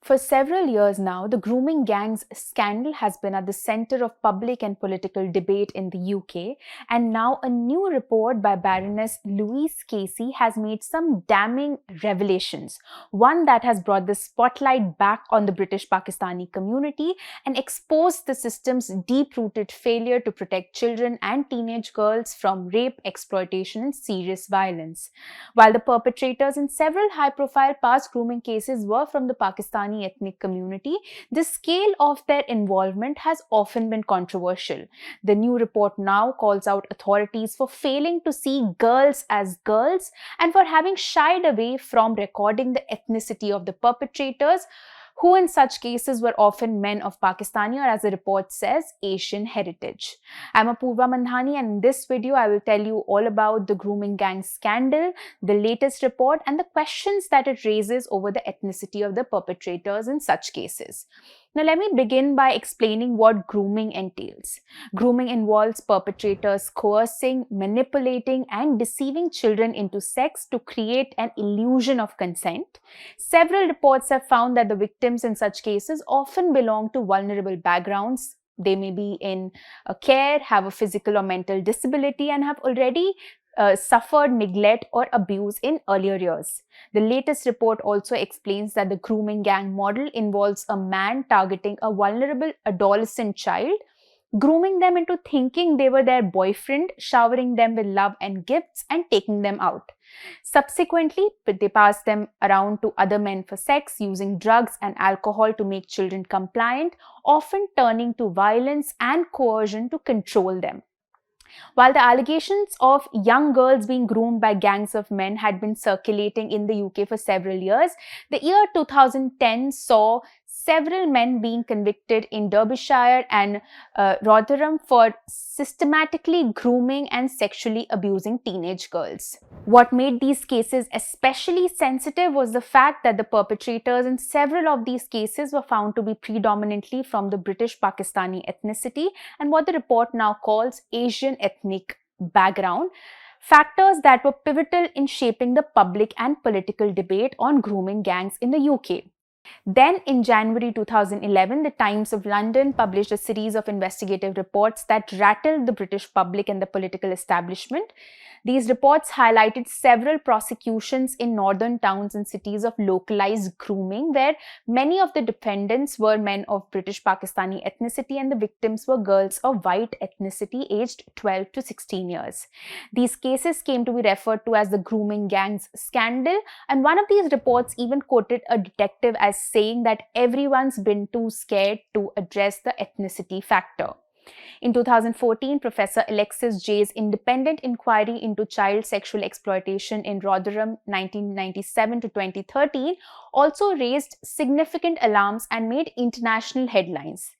For several years now, the grooming gangs scandal has been at the center of public and political debate in the UK, and now a new report by Baroness Louise Casey has made some damning revelations, one that has brought the spotlight back on the British Pakistani community and exposed the system's deep-rooted failure to protect children and teenage girls from rape, exploitation, and serious violence. While the perpetrators in several high-profile past grooming cases were from the Pakistani ethnic community, the scale of their involvement has often been controversial. The new report now calls out authorities for failing to see girls as girls and for having shied away from recording the ethnicity of the perpetrators, who in such cases were often men of Pakistani or, as the report says, Asian heritage. I'm Apoorva Mandhani, and in this video I will tell you all about the grooming gang scandal, the latest report, and the questions that it raises over the ethnicity of the perpetrators in such cases. Now, let me begin by explaining what grooming entails. Grooming involves perpetrators coercing, manipulating, and deceiving children into sex to create an illusion of consent. Several reports have found that the victims in such cases often belong to vulnerable backgrounds. They may be in care, have a physical or mental disability, and have already suffered neglect or abuse in earlier years. The latest report also explains that the grooming gang model involves a man targeting a vulnerable adolescent child, grooming them into thinking they were their boyfriend, showering them with love and gifts, and taking them out. Subsequently, they pass them around to other men for sex, using drugs and alcohol to make children compliant, often turning to violence and coercion to control them. While the allegations of young girls being groomed by gangs of men had been circulating in the UK for several years, the year 2010 saw several men being convicted in Derbyshire and Rotherham for systematically grooming and sexually abusing teenage girls. What made these cases especially sensitive was the fact that the perpetrators in several of these cases were found to be predominantly from the British Pakistani ethnicity and what the report now calls Asian ethnic background, factors that were pivotal in shaping the public and political debate on grooming gangs in the UK. Then, in January 2011, the Times of London published a series of investigative reports that rattled the British public and the political establishment. These reports highlighted several prosecutions in northern towns and cities of localized grooming, where many of the defendants were men of British Pakistani ethnicity and the victims were girls of white ethnicity aged 12 to 16 years. These cases came to be referred to as the grooming gangs scandal, and one of these reports even quoted a detective as saying that everyone's been too scared to address the ethnicity factor. In 2014, Professor Alexis Jay's independent inquiry into child sexual exploitation in Rotherham 1997 to 2013 also raised significant alarms and made international headlines.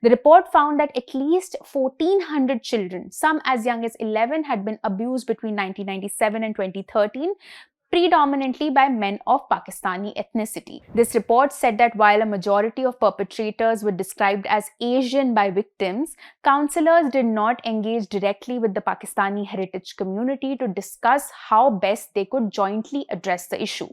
The report found that at least 1,400 children, some as young as 11, had been abused between 1997 and 2013, predominantly by men of Pakistani ethnicity. This report said that while a majority of perpetrators were described as Asian by victims, counselors did not engage directly with the Pakistani heritage community to discuss how best they could jointly address the issue.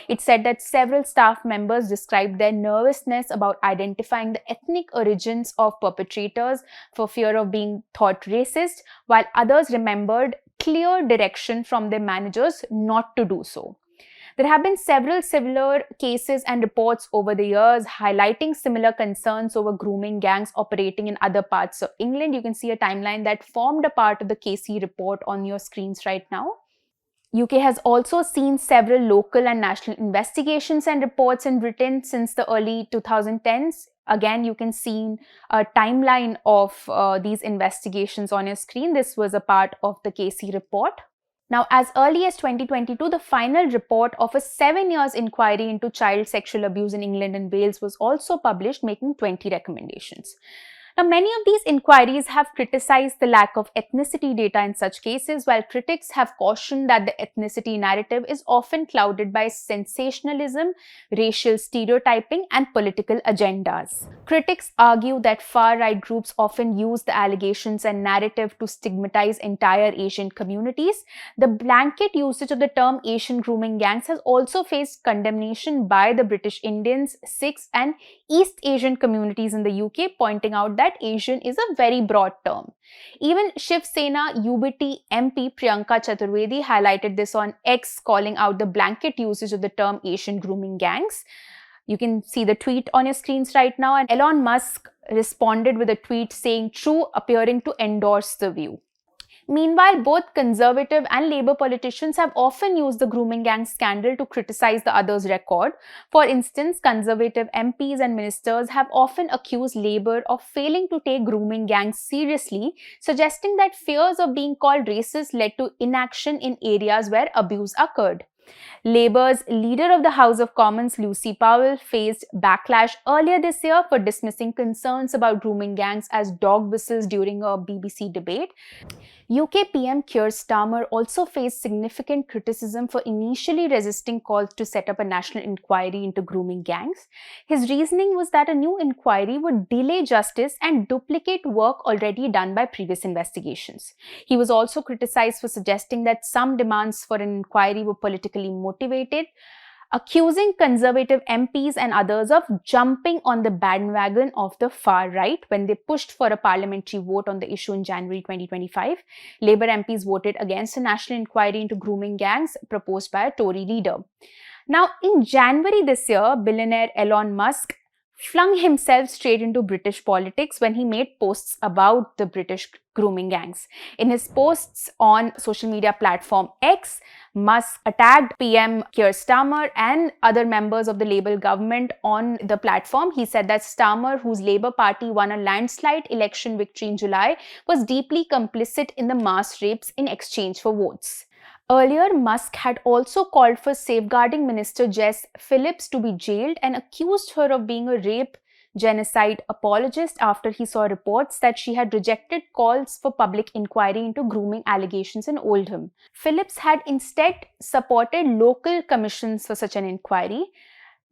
It said that several staff members described their nervousness about identifying the ethnic origins of perpetrators for fear of being thought racist, while others remembered clear direction from their managers not to do so. There have been several similar cases and reports over the years highlighting similar concerns over grooming gangs operating in other parts of England. You can see a timeline that formed a part of the Casey report on your screens right now. UK has also seen several local and national investigations and reports in Britain since the early 2010s. Again, you can see a timeline of these investigations on your screen. This was a part of the Casey report. Now, as early as 2022, the final report of a 7 years inquiry into child sexual abuse in England and Wales was also published, making 20 recommendations. Now, many of these inquiries have criticized the lack of ethnicity data in such cases, while critics have cautioned that the ethnicity narrative is often clouded by sensationalism, racial stereotyping, and political agendas. Critics argue that far-right groups often use the allegations and narrative to stigmatize entire Asian communities. The blanket usage of the term Asian grooming gangs has also faced condemnation by the British Indians, Sikhs, and East Asian communities in the UK, pointing out that Asian is a very broad term. Even Shiv Sena UBT MP Priyanka Chaturvedi highlighted this on X, calling out the blanket usage of the term Asian grooming gangs. You can see the tweet on your screens right now, and Elon Musk responded with a tweet saying true, appearing to endorse the view. Meanwhile, both conservative and Labour politicians have often used the grooming gang scandal to criticize the other's record. For instance, conservative MPs and ministers have often accused Labour of failing to take grooming gangs seriously, suggesting that fears of being called racist led to inaction in areas where abuse occurred. Labour's leader of the House of Commons, Lucy Powell, faced backlash earlier this year for dismissing concerns about grooming gangs as dog whistles during a BBC debate. UK PM Keir Starmer also faced significant criticism for initially resisting calls to set up a national inquiry into grooming gangs. His reasoning was that a new inquiry would delay justice and duplicate work already done by previous investigations. He was also criticized for suggesting that some demands for an inquiry were politically motivated, accusing conservative MPs and others of jumping on the bandwagon of the far right when they pushed for a parliamentary vote on the issue in January 2025. Labour MPs voted against a national inquiry into grooming gangs proposed by a Tory leader. Now, in January this year, billionaire Elon Musk flung himself straight into British politics when he made posts about the British grooming gangs. In his posts on social media platform X, Musk attacked PM Keir Starmer and other members of the Labour government on the platform. He said that Starmer, whose Labour Party won a landslide election victory in July, was deeply complicit in the mass rapes in exchange for votes. Earlier, Musk had also called for Safeguarding Minister Jess Phillips to be jailed and accused her of being a rape genocide apologist after he saw reports that she had rejected calls for public inquiry into grooming allegations in Oldham. Phillips had instead supported local commissions for such an inquiry.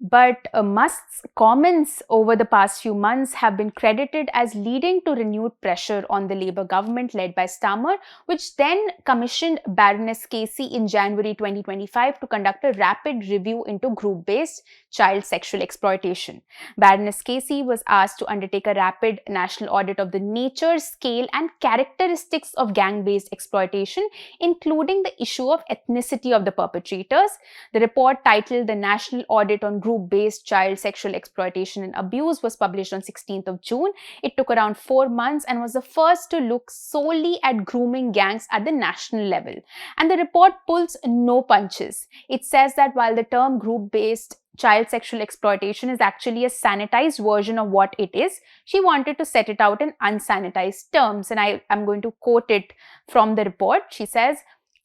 But Musk's comments over the past few months have been credited as leading to renewed pressure on the Labour government led by Starmer, which then commissioned Baroness Casey in January 2025 to conduct a rapid review into group-based child sexual exploitation. Baroness Casey was asked to undertake a rapid national audit of the nature, scale, and characteristics of gang-based exploitation, including the issue of ethnicity of the perpetrators. The report, titled The National Audit on Group-Based Child Sexual Exploitation and Abuse, was published on 16th of June. It took around 4 months and was the first to look solely at grooming gangs at the national level. And the report pulls no punches. It says that while the term group-based child sexual exploitation is actually a sanitized version of what it is, she wanted to set it out in unsanitized terms. And I am going to quote it from the report. She says,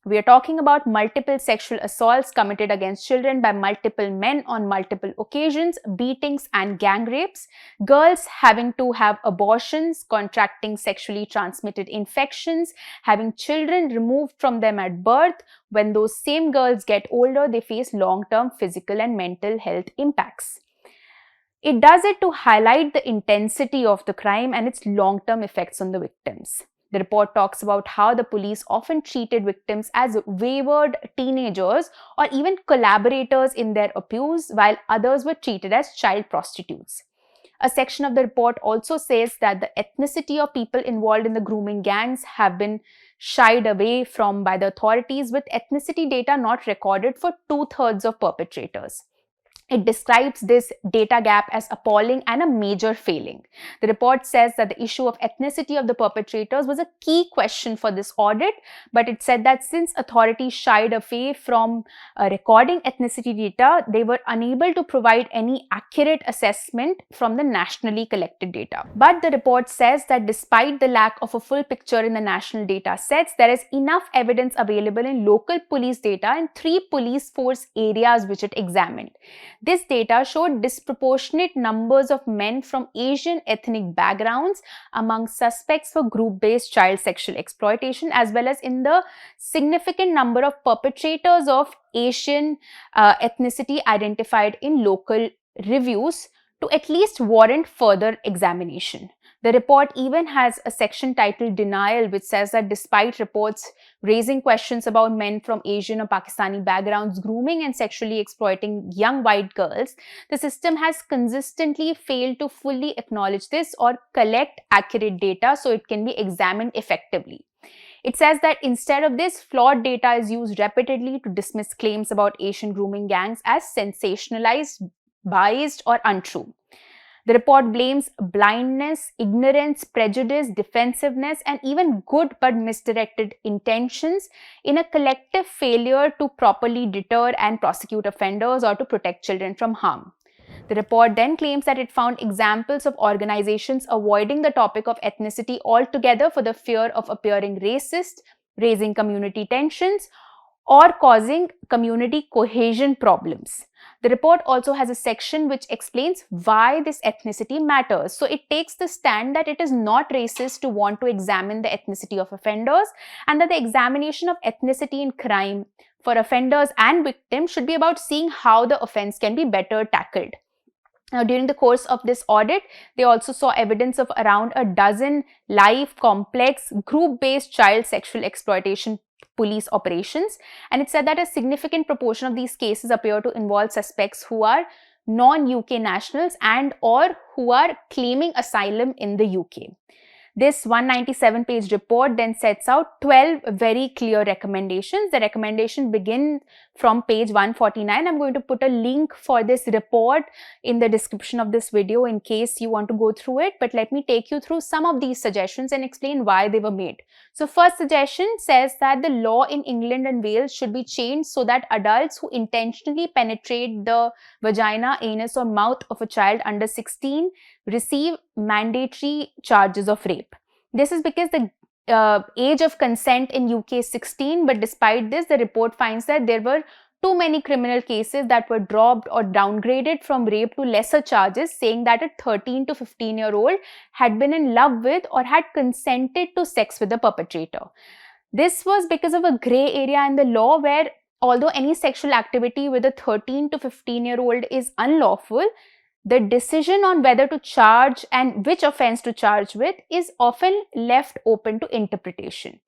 "We are talking about multiple sexual assaults committed against children by multiple men on multiple occasions, beatings and gang rapes, girls having to have abortions, contracting sexually transmitted infections, having children removed from them at birth. When those same girls get older, they face long-term physical and mental health impacts." It does it to highlight the intensity of the crime and its long-term effects on the victims. The report talks about how the police often treated victims as wayward teenagers or even collaborators in their abuse, while others were treated as child prostitutes. A section of the report also says that the ethnicity of people involved in the grooming gangs have been shied away from by the authorities, with ethnicity data not recorded for 2/3 of perpetrators. It describes this data gap as appalling and a major failing. The report says that the issue of ethnicity of the perpetrators was a key question for this audit, but it said that since authorities shied away from recording ethnicity data, they were unable to provide any accurate assessment from the nationally collected data. But the report says that despite the lack of a full picture in the national data sets, there is enough evidence available in local police data in 3 police force areas which it examined. This data showed disproportionate numbers of men from Asian ethnic backgrounds among suspects for group-based child sexual exploitation, as well as in the significant number of perpetrators of Asian ethnicity identified in local reviews to at least warrant further examination. The report even has a section titled Denial, which says that despite reports raising questions about men from Asian or Pakistani backgrounds grooming and sexually exploiting young white girls, the system has consistently failed to fully acknowledge this or collect accurate data so it can be examined effectively. It says that instead of this, flawed data is used repeatedly to dismiss claims about Asian grooming gangs as sensationalized, biased, or untrue. The report blames blindness, ignorance, prejudice, defensiveness, and even good but misdirected intentions in a collective failure to properly deter and prosecute offenders or to protect children from harm. The report then claims that it found examples of organizations avoiding the topic of ethnicity altogether for the fear of appearing racist, raising community tensions, or causing community cohesion problems. The report also has a section which explains why this ethnicity matters. So it takes the stand that it is not racist to want to examine the ethnicity of offenders, and that the examination of ethnicity in crime for offenders and victims should be about seeing how the offense can be better tackled. Now, during the course of this audit, they also saw evidence of around a dozen live, complex, group-based child sexual exploitation police operations, and it said that a significant proportion of these cases appear to involve suspects who are non-UK nationals and or who are claiming asylum in the UK. This 197-page report then sets out 12 very clear recommendations. The recommendation begins from page 149. I'm going to put a link for this report in the description of this video in case you want to go through it. But let me take you through some of these suggestions and explain why they were made. So first suggestion says that the law in England and Wales should be changed so that adults who intentionally penetrate the vagina, anus or mouth of a child under 16 receive mandatory charges of rape. This is because the age of consent in UK is 16, but despite this, the report finds that there were too many criminal cases that were dropped or downgraded from rape to lesser charges, saying that a 13 to 15-year-old had been in love with or had consented to sex with the perpetrator. This was because of a grey area in the law where, although any sexual activity with a 13 to 15-year-old is unlawful, the decision on whether to charge and which offense to charge with is often left open to interpretation.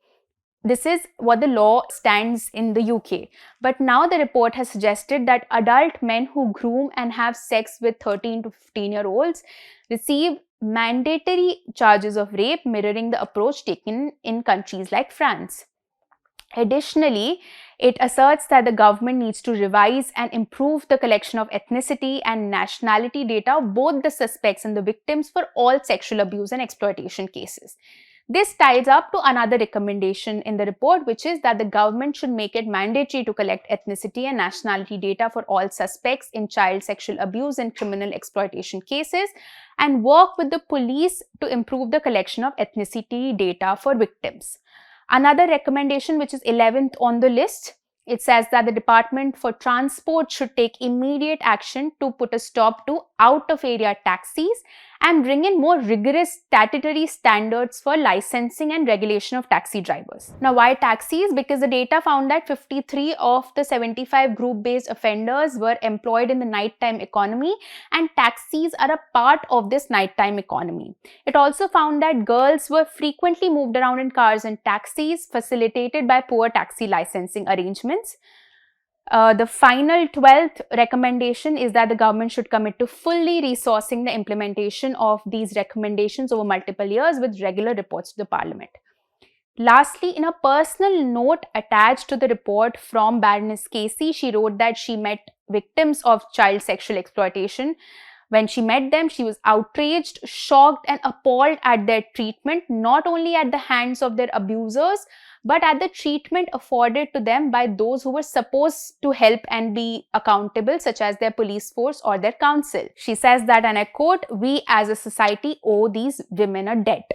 This is what the law stands in the UK. But now the report has suggested that adult men who groom and have sex with 13 to 15-year-olds receive mandatory charges of rape, mirroring the approach taken in countries like France. Additionally, it asserts that the government needs to revise and improve the collection of ethnicity and nationality data of both the suspects and the victims for all sexual abuse and exploitation cases. This ties up to another recommendation in the report, which is that the government should make it mandatory to collect ethnicity and nationality data for all suspects in child sexual abuse and criminal exploitation cases, and work with the police to improve the collection of ethnicity data for victims. Another recommendation, which is 11th on the list, it says that the Department for Transport should take immediate action to put a stop to out-of-area taxis and bring in more rigorous statutory standards for licensing and regulation of taxi drivers. Now, why taxis? Because the data found that 53 of the 75 group-based offenders were employed in the nighttime economy, and taxis are a part of this nighttime economy. It also found that girls were frequently moved around in cars and taxis facilitated by poor taxi licensing arrangements. The final 12th recommendation is that the government should commit to fully resourcing the implementation of these recommendations over multiple years with regular reports to the Parliament. Lastly, in a personal note attached to the report from Baroness Casey, she wrote that she met victims of child sexual exploitation. When she met them, she was outraged, shocked and appalled at their treatment, not only at the hands of their abusers, but at the treatment afforded to them by those who were supposed to help and be accountable, such as their police force or their council. She says that, and I quote, "We as a society owe these women a debt."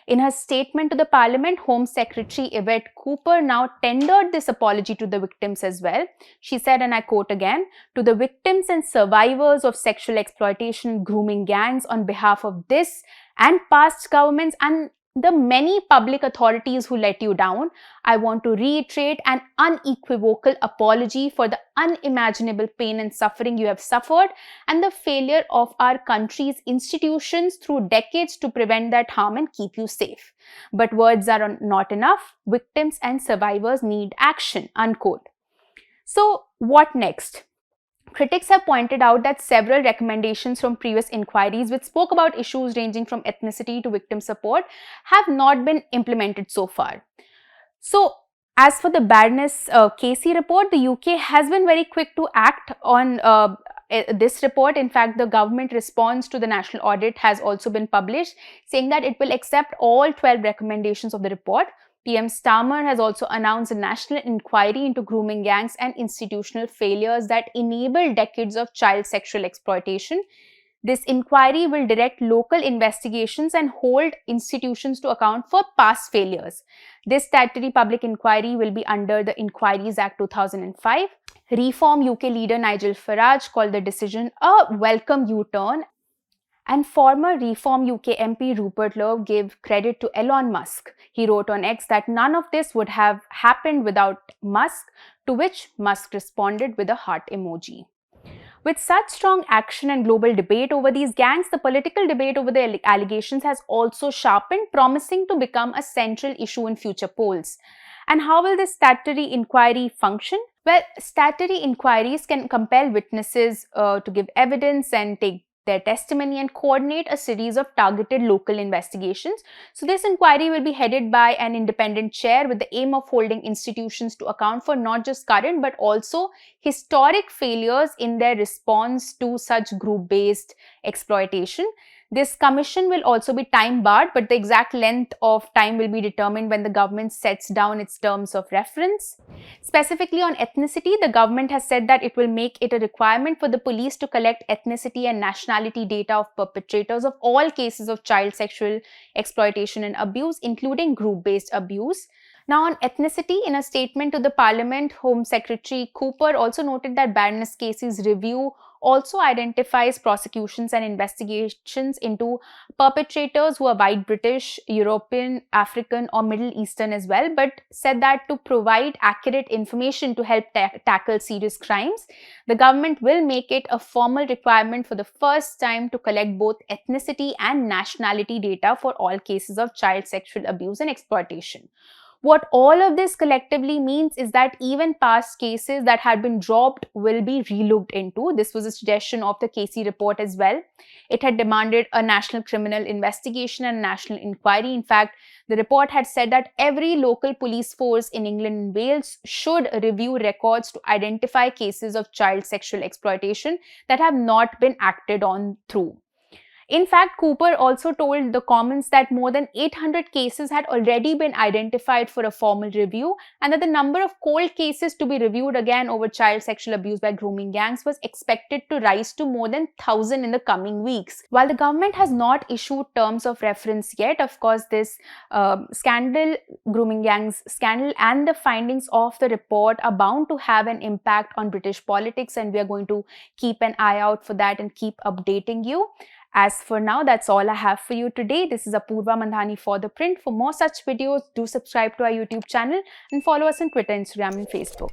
In her statement to the Parliament, Home Secretary Yvette Cooper now tendered this apology to the victims as well. She said, and I quote again, "To the victims and survivors of sexual exploitation and grooming gangs, on behalf of this and past governments and the many public authorities who let you down, I want to reiterate an unequivocal apology for the unimaginable pain and suffering you have suffered and the failure of our country's institutions through decades to prevent that harm and keep you safe. But words are not enough. Victims and survivors need action." Unquote. So, what next? Critics have pointed out that several recommendations from previous inquiries, which spoke about issues ranging from ethnicity to victim support, have not been implemented so far. So, as for the Baroness Casey report, the UK has been very quick to act on this report. In fact, the government response to the national audit has also been published, saying that it will accept all 12 recommendations of the report. PM Starmer has also announced a national inquiry into grooming gangs and institutional failures that enable decades of child sexual exploitation. This inquiry will direct local investigations and hold institutions to account for past failures. This statutory public inquiry will be under the Inquiries Act 2005. Reform UK leader Nigel Farage called the decision a welcome U-turn. And former Reform UK MP Rupert Lowe gave credit to Elon Musk. He wrote on X that none of this would have happened without Musk, to which Musk responded with a heart emoji. With such strong action and global debate over these gangs, the political debate over the allegations has also sharpened, promising to become a central issue in future polls. And how will this statutory inquiry function? Well, statutory inquiries can compel witnesses to give evidence and take their testimony and coordinate a series of targeted local investigations. So this inquiry will be headed by an independent chair with the aim of holding institutions to account for not just current but also historic failures in their response to such group-based exploitation. This commission will also be time barred, but the exact length of time will be determined when the government sets down its terms of reference. Specifically on ethnicity, the government has said that it will make it a requirement for the police to collect ethnicity and nationality data of perpetrators of all cases of child sexual exploitation and abuse, including group-based abuse. Now, on ethnicity, in a statement to the Parliament, Home Secretary Cooper also noted that Baroness Casey's review also identifies prosecutions and investigations into perpetrators who are white British, European, African or Middle Eastern as well, but said that to provide accurate information to help tackle serious crimes, the government will make it a formal requirement for the first time to collect both ethnicity and nationality data for all cases of child sexual abuse and exploitation. What all of this collectively means is that even past cases that had been dropped will be relooked into. This was a suggestion of the Casey report as well. It had demanded a national criminal investigation and national inquiry. In fact, the report had said that every local police force in England and Wales should review records to identify cases of child sexual exploitation that have not been acted on through. In fact, Cooper also told the Commons that more than 800 cases had already been identified for a formal review and that the number of cold cases to be reviewed again over child sexual abuse by grooming gangs was expected to rise to more than 1,000 in the coming weeks. While the government has not issued terms of reference yet, of course, this grooming gangs scandal and the findings of the report are bound to have an impact on British politics, and we are going to keep an eye out for that and keep updating you. As for now, that's all I have for you today. This is Apoorva Mandhani for ThePrint. For more such videos, do subscribe to our YouTube channel and follow us on Twitter, Instagram and Facebook.